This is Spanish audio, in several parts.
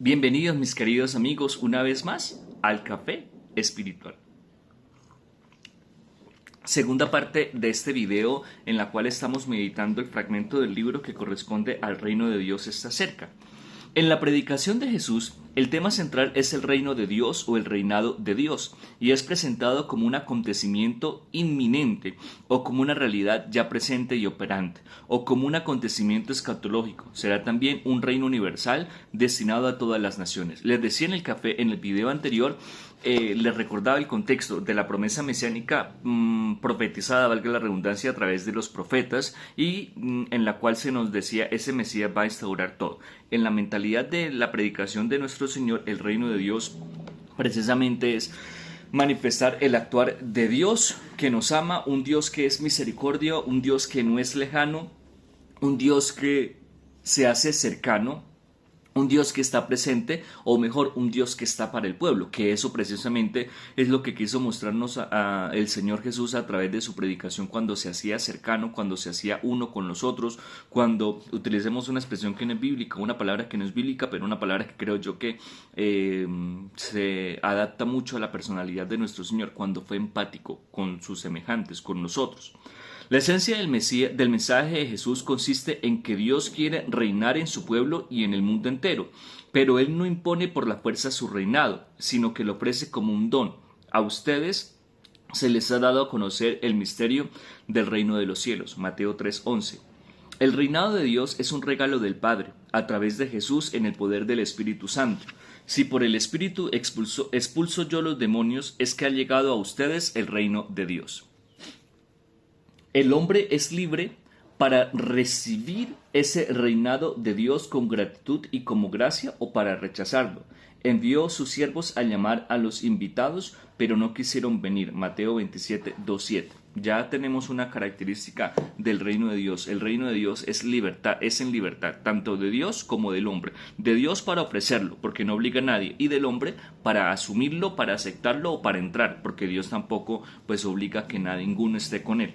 Bienvenidos mis queridos amigos una vez más al Café Espiritual. Segunda parte de este video en la cual estamos meditando el fragmento del libro que corresponde al reino de Dios está cerca. En la predicación de Jesús, el tema central es el reino de Dios o el reinado de Dios, y es presentado como un acontecimiento inminente, o como una realidad ya presente y operante, o como un acontecimiento escatológico. Será también un reino universal destinado a todas las naciones. Les decía en el café, en el video anterior, les recordaba el contexto de la promesa mesiánica profetizada, valga la redundancia, a través de los profetas, y en la cual se nos decía ese Mesías va a instaurar todo. En la mentalidad de la predicación de nuestro Señor, el reino de Dios precisamente es manifestar el actuar de Dios que nos ama, un Dios que es misericordia, un Dios que no es lejano, un Dios que se hace cercano, un Dios que está presente, o mejor, un Dios que está para el pueblo, que eso precisamente es lo que quiso mostrarnos el Señor Jesús a través de su predicación, cuando se hacía cercano, cuando se hacía uno con nosotros, cuando utilicemos una expresión que no es bíblica, una palabra que no es bíblica, pero una palabra que creo yo que se adapta mucho a la personalidad de nuestro Señor, cuando fue empático con sus semejantes, con nosotros. La esencia del mensaje de Jesús consiste en que Dios quiere reinar en su pueblo y en el mundo entero, pero Él no impone por la fuerza su reinado, sino que lo ofrece como un don. A ustedes se les ha dado a conocer el misterio del reino de los cielos. Mateo 3:11. El reinado de Dios es un regalo del Padre, a través de Jesús en el poder del Espíritu Santo. Si por el Espíritu expulso yo los demonios, es que ha llegado a ustedes el reino de Dios. El hombre es libre para recibir ese reinado de Dios con gratitud y como gracia, o para rechazarlo. Envió sus siervos a llamar a los invitados, pero no quisieron venir. Mateo 27:2-7. Ya tenemos una característica del reino de Dios. El reino de Dios es libertad, es en libertad, tanto de Dios como del hombre. De Dios para ofrecerlo, porque no obliga a nadie, y del hombre para asumirlo, para aceptarlo o para entrar, porque Dios tampoco pues obliga a que ninguno esté con él.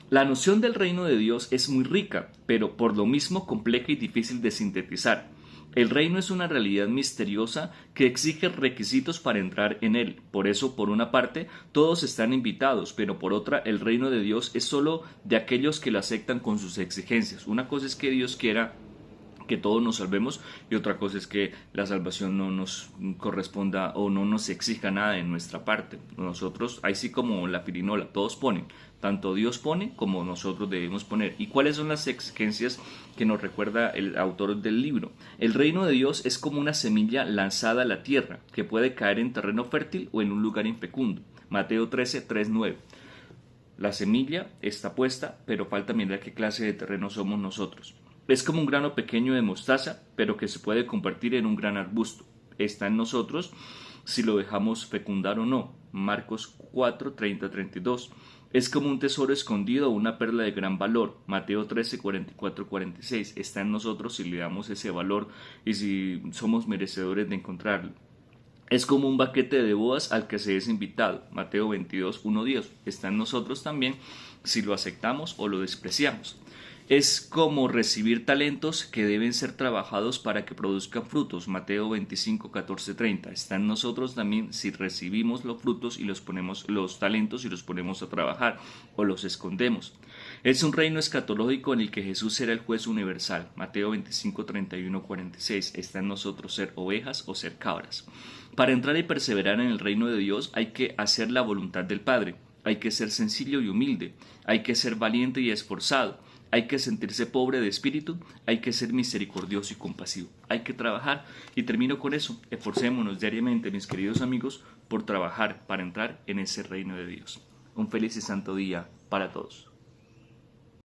La noción del reino de Dios es muy rica, pero por lo mismo compleja y difícil de sintetizar. El reino es una realidad misteriosa que exige requisitos para entrar en él. Por eso, por una parte, todos están invitados, pero por otra, el reino de Dios es solo de aquellos que lo aceptan con sus exigencias. Una cosa es que Dios quiera que todos nos salvemos, y otra cosa es que la salvación no nos corresponda o no nos exija nada de nuestra parte. Nosotros, ahí sí como la pirinola, todos ponen, tanto Dios pone como nosotros debemos poner. ¿Y cuáles son las exigencias que nos recuerda el autor del libro? El reino de Dios es como una semilla lanzada a la tierra, que puede caer en terreno fértil o en un lugar infecundo. Mateo 13:3-9. La semilla está puesta, pero falta mirar qué clase de terreno somos nosotros. Es como un grano pequeño de mostaza, pero que se puede convertir en un gran arbusto. Está en nosotros si lo dejamos fecundar o no. Marcos 4:30-32. Es como un tesoro escondido o una perla de gran valor. Mateo 13:44-46. Está en nosotros si le damos ese valor y si somos merecedores de encontrarlo. Es como un banquete de bodas al que se es invitado. Mateo 22:1-10. Está en nosotros también si lo aceptamos o lo despreciamos. Es como recibir talentos que deben ser trabajados para que produzcan frutos. Mateo 25:14-30. Está en nosotros también si recibimos los frutos y los talentos y los ponemos a trabajar o los escondemos. Es un reino escatológico en el que Jesús será el juez universal. Mateo 25:31-46. Está en nosotros ser ovejas o ser cabras. Para entrar y perseverar en el reino de Dios hay que hacer la voluntad del Padre. Hay que ser sencillo y humilde. Hay que ser valiente y esforzado. Hay que sentirse pobre de espíritu, hay que ser misericordioso y compasivo. Hay que trabajar, y termino con eso. Esforcémonos diariamente, mis queridos amigos, por trabajar para entrar en ese reino de Dios. Un feliz y santo día para todos.